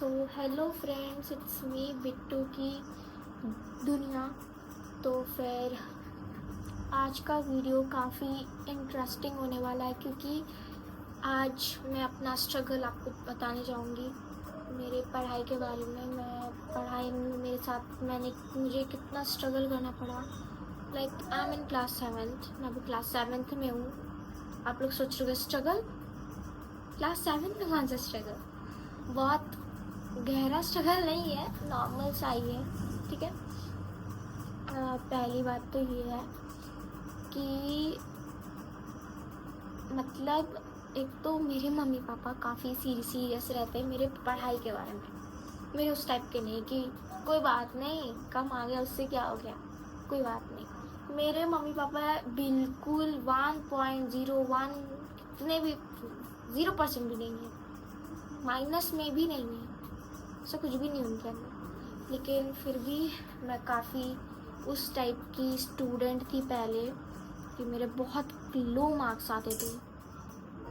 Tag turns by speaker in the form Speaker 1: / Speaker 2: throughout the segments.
Speaker 1: So hello friends, it's me Bittu की दुनिया। तो फिर आज का वीडियो काफ़ी इंटरेस्टिंग होने वाला है क्योंकि आज मैं अपना स्ट्रगल आपको बताने जाऊंगी मेरे पढ़ाई के बारे में। मैं पढ़ाई में मेरे साथ मुझे कितना स्ट्रगल करना पड़ा। Like I am in class 7th, मैं अभी क्लास 7th में हूँ। आप लोग सोच रहे हो स्ट्रगल, क्लास 7th में कौन सा स्ट्रगल? बहुत गहरा स्ट्रगल नहीं है, नॉर्मल सा ही है। ठीक है। पहली बात तो ये है कि मतलब एक तो मेरे मम्मी पापा काफ़ी सीरियस रहते हैं मेरे पढ़ाई के बारे में। मेरे उस टाइप के नहीं कि कोई बात नहीं, कम आ गया उससे क्या हो गया, कोई बात नहीं। मेरे मम्मी पापा बिल्कुल 1.01 कितने भी 0% भी नहीं है, माइनस में भी नहीं है, ऐसा कुछ भी नहीं उनके अंदर। लेकिन फिर भी मैं काफ़ी उस टाइप की स्टूडेंट थी पहले कि मेरे बहुत लो मार्क्स आते थे।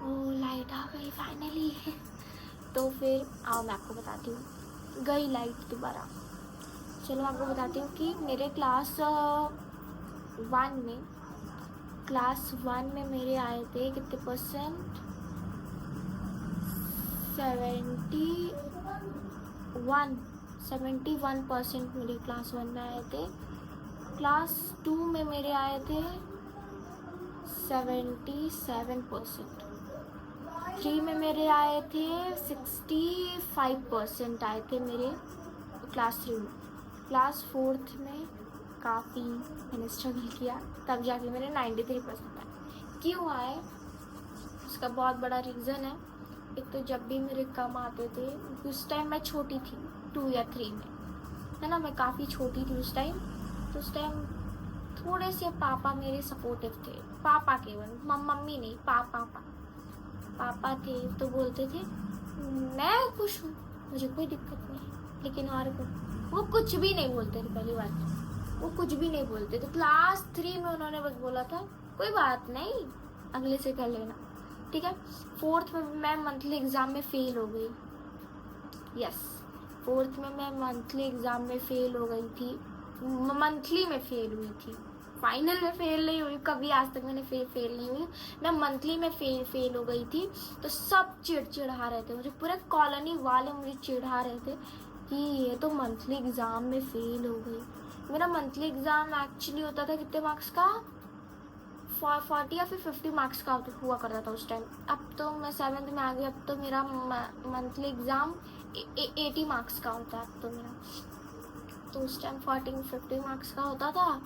Speaker 1: ओ लाइट आ गई फाइनली। तो फिर आओ मैं आपको बताती हूँ, गई लाइट दोबारा। चलो मैं आपको बताती हूँ कि मेरे क्लास वन में मेरे आए थे कितने परसेंट, 71% मेरे क्लास 1 में आए थे। क्लास 2 में मेरे आए थे 77%। 3 में मेरे आए थे 65% आए थे मेरे क्लास 3 में। क्लास 4th में काफ़ी मैंने स्ट्रगल किया, तब जाके मेरे 93% आए। क्यों आए उसका बहुत बड़ा रीज़न है। एक तो जब भी मेरे कम आते थे, उस टाइम मैं छोटी थी 2 या 3 में, है ना, मैं काफ़ी छोटी थी उस टाइम। तो उस टाइम थोड़े से पापा मेरे सपोर्टिव थे, पापा केवल, मम्मी नहीं, पापा थे। तो बोलते थे मैं खुश हूँ, मुझे कोई दिक्कत नहीं। लेकिन और वो कुछ भी नहीं बोलते थे। पहली बात वो कुछ भी नहीं बोलते थे। क्लास 3 में उन्होंने बस बोला था कोई बात नहीं, अगले से कर लेना, ठीक है। 4th में मैं मंथली एग्ज़ाम में फेल हो गई। यस, 4th में मैं मंथली एग्ज़ाम में फेल हो गई थी। मंथली में फेल हुई थी, फाइनल में फेल नहीं हुई कभी, आज तक मैंने फेल नहीं हुई। मैं मंथली में फेल हो गई थी। तो सब चिढ़ा रहे थे मुझे, पूरे कॉलोनी वाले मुझे चिढ़ा रहे थे कि ये तो मंथली एग्ज़ाम में फेल हो गई। मेरा मंथली एग्ज़ाम एक्चुअली होता था कितने मार्क्स का, 40 या फिर 50 मार्क्स का हुआ करता था उस टाइम। अब तो मैं 7th में आ गई, अब तो मेरा मंथली एग्ज़ाम 80 मार्क्स का होता है अब तो मेरा। तो उस टाइम 40-50 मार्क्स का होता था।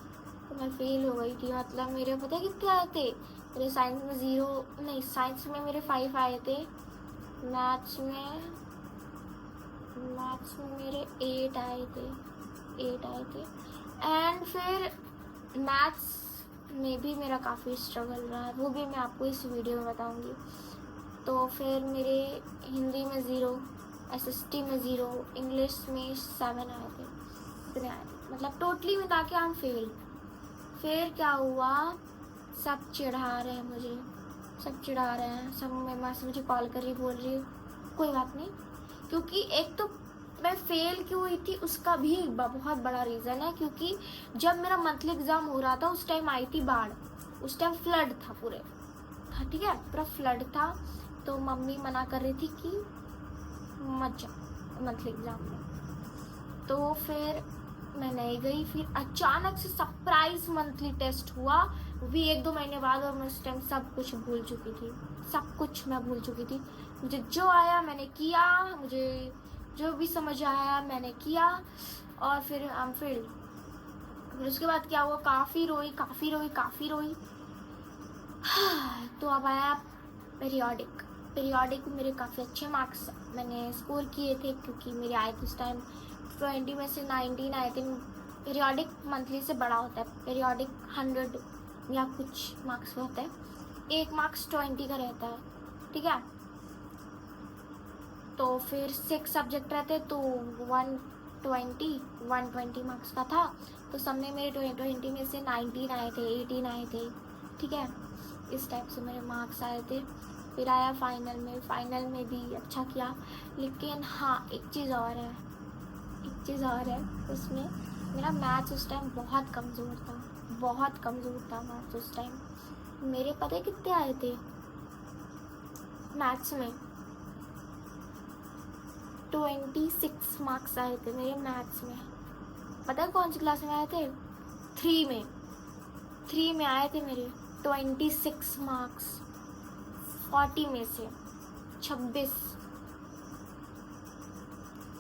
Speaker 1: तो मैं फेल हो गई थी। मतलब मेरे पता है कितने आए थे, मेरे साइंस में 0 नहीं, साइंस में मेरे 5 आए थे, मैथ्स में मेरे 8 आए थे, एंड फिर मैथ्स में भी मेरा काफ़ी स्ट्रगल रहा है, वो भी मैं आपको इस वीडियो में बताऊंगी। तो फिर मेरे हिंदी में 0, SST में 0, इंग्लिश में 7 आए थे, इतने आए थे। मतलब टोटली मिला के हम फेल। फिर क्या हुआ, सब चिढ़ा रहे हैं मुझे, सब मेरी माँ से मुझे कॉल कर रही, बोल रही कोई बात नहीं। क्योंकि एक तो मैं फेल क्यों हुई थी उसका भी बहुत बड़ा रीज़न है, क्योंकि जब मेरा मंथली एग्ज़ाम हो रहा था उस टाइम आई थी बाढ़, उस टाइम फ्लड था पूरे था, ठीक है, पूरा फ्लड था। तो मम्मी मना कर रही थी कि मत जाओ मंथली एग्ज़ाम में। तो फिर मैं नहीं गई। फिर अचानक से सरप्राइज मंथली टेस्ट हुआ, वो भी 1-2 महीने बाद, और मैं उस टाइम सब कुछ भूल चुकी थी, सब कुछ मैं भूल चुकी थी। मुझे जो आया मैंने किया, मुझे जो भी समझ आया मैंने किया, और फिर आई एम फेल्ड। फिर उसके बाद क्या हुआ, काफ़ी रोई। तो अब आया पीरियोडिक में मेरे काफ़ी अच्छे मार्क्स मैंने स्कोर किए थे, क्योंकि मेरे आए थे उस टाइम 20 में से 19 आए थे। पीरियोडिक मंथली से बड़ा होता है, पीरियोडिक 100 या कुछ मार्क्स का होता है, 1 मार्क्स 20 का रहता है, ठीक है। तो फिर 6 सब्जेक्ट रहते, तो 120 मार्क्स का था। तो सब में मेरे 20 में से 19 आए थे, 18 आए थे, ठीक है। इस टाइप से मेरे मार्क्स आए थे। फिर आया फाइनल में भी अच्छा किया। लेकिन हाँ, एक चीज़ और है उसमें, मेरा मैथ्स उस टाइम बहुत कमज़ोर था मैथ्स उस टाइम। मेरे पता है कितने आए थे मैथ्स में? 26 मार्क्स आए थे मेरे मैथ्स में। पता है कौन सी क्लास में आए थे? 3 में आए थे मेरे 26 मार्क्स। 40 में से 26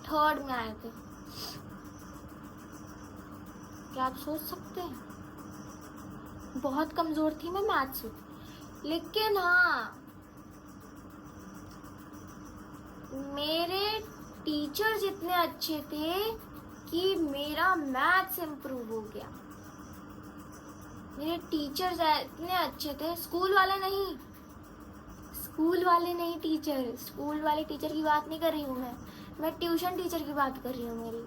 Speaker 1: थर्ड में आए थे। क्या आप सोच सकते हैं? बहुत कमज़ोर थी मैं मैथ्स में। लेकिन हाँ, मेरे टीचर्स इतने अच्छे थे कि मेरा मैथ्स इम्प्रूव हो गया। मेरे टीचर्स इतने अच्छे थे, स्कूल वाले नहीं टीचर, स्कूल वाले टीचर की बात नहीं कर रही हूँ मैं ट्यूशन टीचर की बात कर रही हूँ मेरी।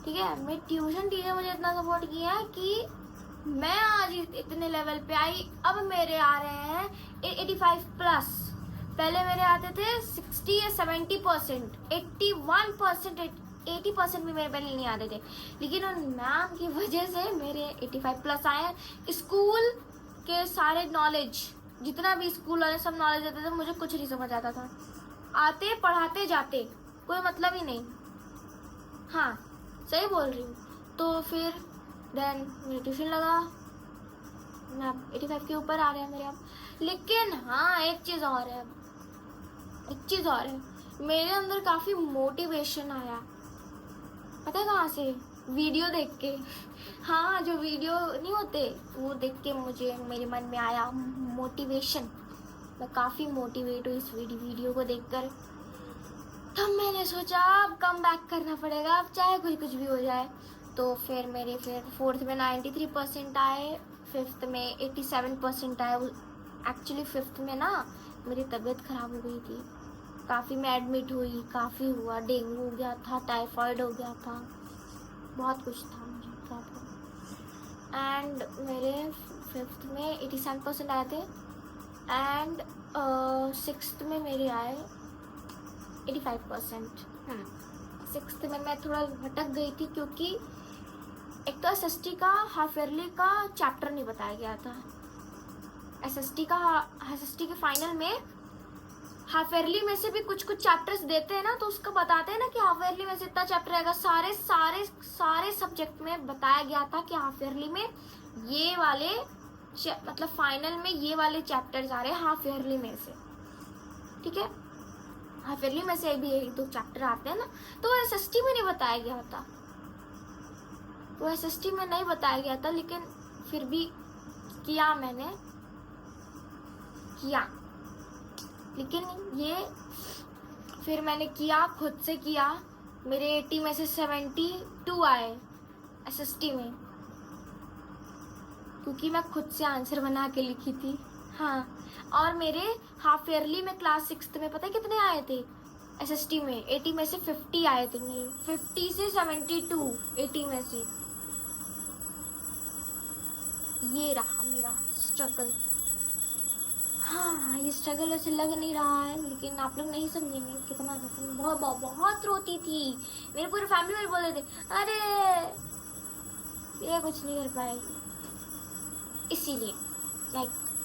Speaker 1: ठीक है, मेरे ट्यूशन टीचर मुझे इतना सपोर्ट किया है कि मैं आज इतने लेवल पे आई। अब मेरे आ रहे हैं 85 प्लस। पहले मेरे आते थे 60 या 70%, 81%, 80% भी मेरे पहले नहीं आते थे। लेकिन उन मैम की वजह से मेरे 85 प्लस आए हैं। स्कूल के सारे नॉलेज, जितना भी स्कूल वाले सब नॉलेज देते थे, मुझे कुछ नहीं समझ आता था। आते पढ़ाते जाते, कोई मतलब ही नहीं। हाँ, सही बोल रही हूँ। तो फिर देन मेरा ट्यूशन लगा, मैं 85 के ऊपर आ रहे हैं मेरे अब। लेकिन हाँ, एक चीज़ और है, मेरे अंदर काफ़ी मोटिवेशन आया। पता है कहाँ से? वीडियो देख के। हाँ, जो वीडियो नहीं होते वो देख के मेरे मन में आया मोटिवेशन। मैं काफ़ी मोटिवेट हुई इस वीडियो को देखकर। तब मैंने सोचा अब कम बैक करना पड़ेगा, अब चाहे कुछ भी हो जाए। तो फिर मेरे फोर्थ में 93% आए, फिफ्थ में 87% आए। एक्चुअली फिफ्थ में ना मेरी तबीयत ख़राब हो गई थी काफ़ी, मैं एडमिट हुई, काफ़ी हुआ, डेंगू हो गया था, टाइफाइड हो गया था, बहुत कुछ था मुझे प्रॉब्लम। एंड मेरे फिफ्थ में 87% आए थे। एंड सिक्स्थ में मेरे आए 85%। सिक्स्थ में मैं थोड़ा भटक गई थी क्योंकि एक तो एसएसटी का हाफ ईयरली का चैप्टर नहीं बताया गया था। एसएसटी के फाइनल में हाफ ईयरली में से भी कुछ चैप्टर्स देते हैं ना, तो उसका बताते हैं ना कि हाफ ईयरली में से इतना चैप्टर रहेगा। सारे सब्जेक्ट में बताया गया था कि हाफ ईयरली में ये वाले मतलब फाइनल में ये वाले चैप्टर्स आ रहे हैं हाफ ईयरली में से। ठीक है, हाफ ईयरली में से भी 1-2 चैप्टर आते हैं ना, तो एसएसटी में नहीं बताया गया था। लेकिन फिर भी किया मैंने, लेकिन ये फिर मैंने किया, खुद से किया। मेरे 80 में से 72 आए एसएसटी में, क्योंकि मैं खुद से आंसर बना के लिखी थी। हाँ, और मेरे हाफ ईयरली में क्लास 6 में पता है कितने आए थे एसएसटी में? 80 में से 50 आए थे। नहीं, 50 से 72, 80 में से। ये रहा मेरा स्ट्रगल। हाँ, ये स्ट्रगल वैसे लग नहीं रहा है, लेकिन आप लोग नहीं समझेंगे कितना बहुत रोती थी। मेरे पूरे फैमिली वाले बोल रहे थे, अरे ये कुछ नहीं कर पाएगी। इसीलिए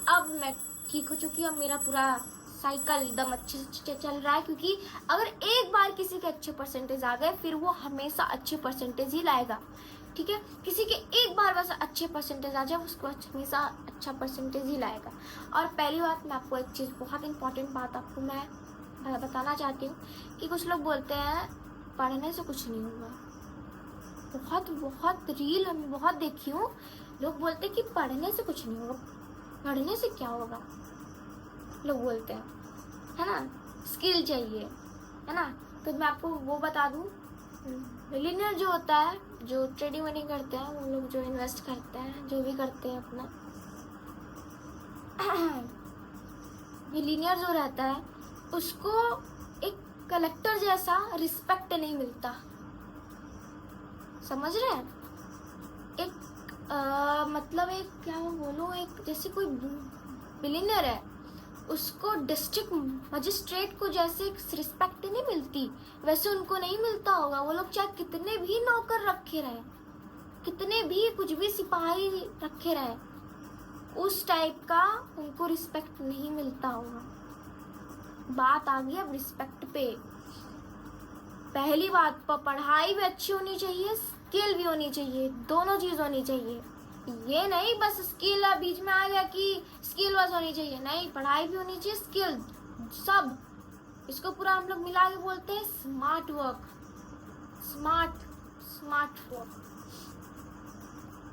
Speaker 1: अब मैं ठीक हो चुकी हूँ, मेरा पूरा साइकिल एकदम अच्छे से चल रहा है। क्योंकि अगर एक बार किसी के अच्छे परसेंटेज आ गए, फिर वो हमेशा अच्छे परसेंटेज ही लाएगा। ठीक है, किसी के एक बार बस अच्छे परसेंटेज आ जाए, उसको हमेशा अच्छा परसेंटेज ही लाएगा। और पहली बात, मैं आपको एक चीज़, बहुत इंपॉर्टेंट बात आपको मैं बताना चाहती हूँ कि कुछ लोग बोलते हैं पढ़ने से कुछ नहीं होगा। बहुत रील मैं बहुत देखी हूँ, लोग बोलते हैं कि पढ़ने से कुछ नहीं होगा। पढ़ने से क्या होगा, लोग बोलते हैं, है ना, स्किल चाहिए, है ना। तो मैं आपको वो बता दूँ, मिलियनियर जो होता है, जो ट्रेडिंग वडिंग करते हैं, वो लोग जो इन्वेस्ट करते हैं, जो भी करते हैं अपना, मिलियनियर जो रहता है उसको एक कलेक्टर जैसा रिस्पेक्ट नहीं मिलता। समझ रहे हैं? एक मतलब एक क्या मैं बोलूँ, एक जैसे कोई मिलियनियर है उसको डिस्ट्रिक्ट मजिस्ट्रेट को जैसे रिस्पेक्ट नहीं मिलती वैसे उनको नहीं मिलता होगा। वो लोग चाहे कितने भी नौकर रखे रहे, कितने भी कुछ भी सिपाही रखे रहे, उस टाइप का उनको रिस्पेक्ट नहीं मिलता होगा। बात आ गई अब रिस्पेक्ट पे। पहली बात, पढ़ाई भी अच्छी होनी चाहिए, स्किल भी होनी चाहिए, दोनों चीज होनी चाहिए। ये नहीं बस स्किल बीच में आ गया कि स्किल बस होनी चाहिए, नहीं, पढ़ाई भी होनी चाहिए, स्किल सब। इसको पूरा हम लोग मिला के बोलते हैं smart work. Smart work.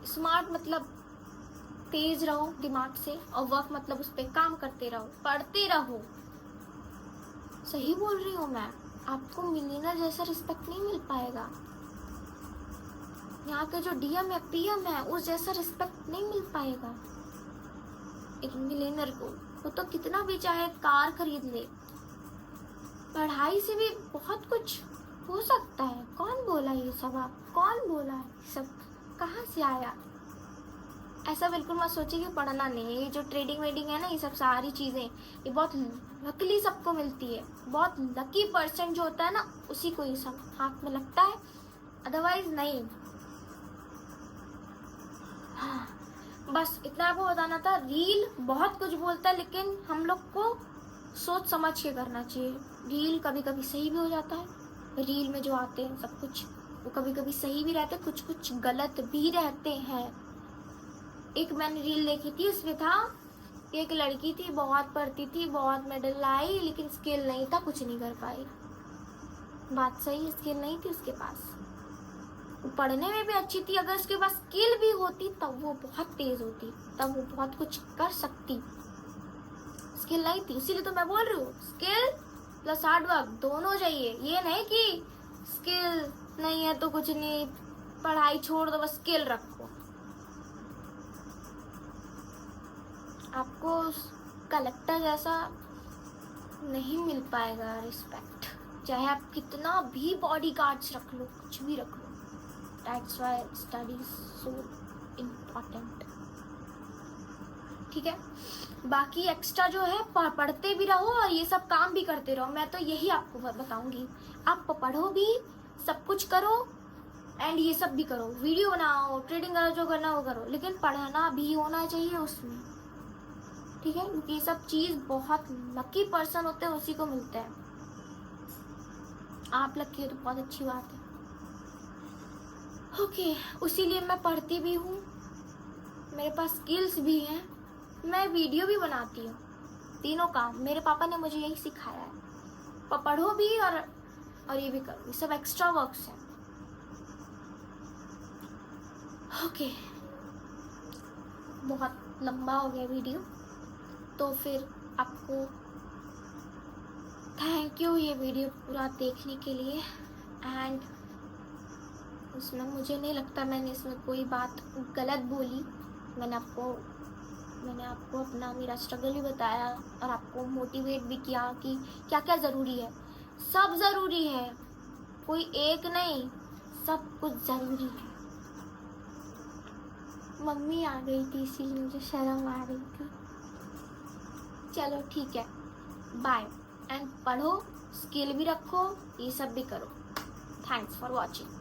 Speaker 1: Smart मतलब तेज रहो दिमाग से, और वर्क मतलब उस पर काम करते रहो, पढ़ते रहो। सही बोल रही हूँ मैं, आपको मिलियनर जैसा रिस्पेक्ट नहीं मिल पाएगा। यहाँ के जो डीएम है, पीएम है, उस जैसा रिस्पेक्ट नहीं मिल पाएगा एक मिलियनर को। वो तो कितना भी चाहे कार खरीद ले, पढ़ाई से भी बहुत कुछ हो सकता है। कौन बोला ये सब? आप कौन बोला है सब? कहाँ से आया? ऐसा बिल्कुल मत सोचिए कि पढ़ना नहीं है। ये जो ट्रेडिंग वेडिंग है ना, ये सब सारी चीज़ें ये बहुत लकीली सबको मिलती है। बहुत लकी पर्सन जो होता है ना, उसी को ये सब हाथ में लगता है, अदरवाइज नहीं। हाँ, बस इतना आपको बताना था। रील बहुत कुछ बोलता है, लेकिन हम लोग को सोच समझ के करना चाहिए। रील कभी कभी सही भी हो जाता है। रील में जो आते हैं सब कुछ, वो कभी कभी सही भी रहते, कुछ कुछ गलत भी रहते हैं। एक मैंने रील देखी थी, उसमें था एक लड़की थी, बहुत पढ़ती थी, बहुत मेडल लाई, लेकिन स्किल नहीं था, कुछ नहीं कर पाई। बात सही है, स्किल नहीं थी उसके पास। पढ़ने में भी अच्छी थी, अगर उसके पास स्किल भी होती तब वो बहुत तेज होती, तब वो बहुत कुछ कर सकती। स्किल नहीं थी, इसीलिए तो मैं बोल रही हूँ स्किल प्लस हार्ड वर्क दोनों चाहिए। ये नहीं कि स्किल नहीं है तो कुछ नहीं, पढ़ाई छोड़ दो, बस स्किल रखो। आपको कलेक्टर जैसा नहीं मिल पाएगा रिस्पेक्ट, चाहे आप कितना भी बॉडीगार्ड्स रख लो, कुछ भी रख लो। That's why study is so important. ठीक है, बाकी एक्स्ट्रा जो है पढ़ते भी रहो और ये सब काम भी करते रहो। मैं तो यही आपको बताऊंगी, आप पढ़ो भी, सब कुछ करो, एंड ये सब भी करो, वीडियो बनाओ, ट्रेडिंग करो, जो करना वो करो, लेकिन पढ़ना भी होना चाहिए उसमें। ठीक है, क्योंकि ये सब चीज बहुत लकी पर्सन होते हैं, उसी को मिलते हैं। आप लकी हो तो बहुत अच्छी बात है। ओके, उसीलिए मैं पढ़ती भी हूँ, मेरे पास स्किल्स भी हैं, मैं वीडियो भी बनाती हूँ। तीनों काम मेरे पापा ने मुझे यही सिखाया है। पढ़ो भी और ये भी करो, ये सब एक्स्ट्रा वर्क्स हैं। ओके, बहुत लंबा हो गया वीडियो, तो फिर आपको थैंक यू ये वीडियो पूरा देखने के लिए। एंड उसमें मुझे नहीं लगता मैंने इसमें कोई बात गलत बोली। मैंने आपको अपना मेरा स्ट्रगल भी बताया और आपको मोटिवेट भी किया कि क्या क्या ज़रूरी है। सब ज़रूरी है, कोई एक नहीं, सब कुछ ज़रूरी है। मम्मी आ गई थी इसीलिए मुझे शर्म आ रही थी। चलो ठीक है, बाय। एंड पढ़ो, स्किल भी रखो, ये सब भी करो। Thanks for watching.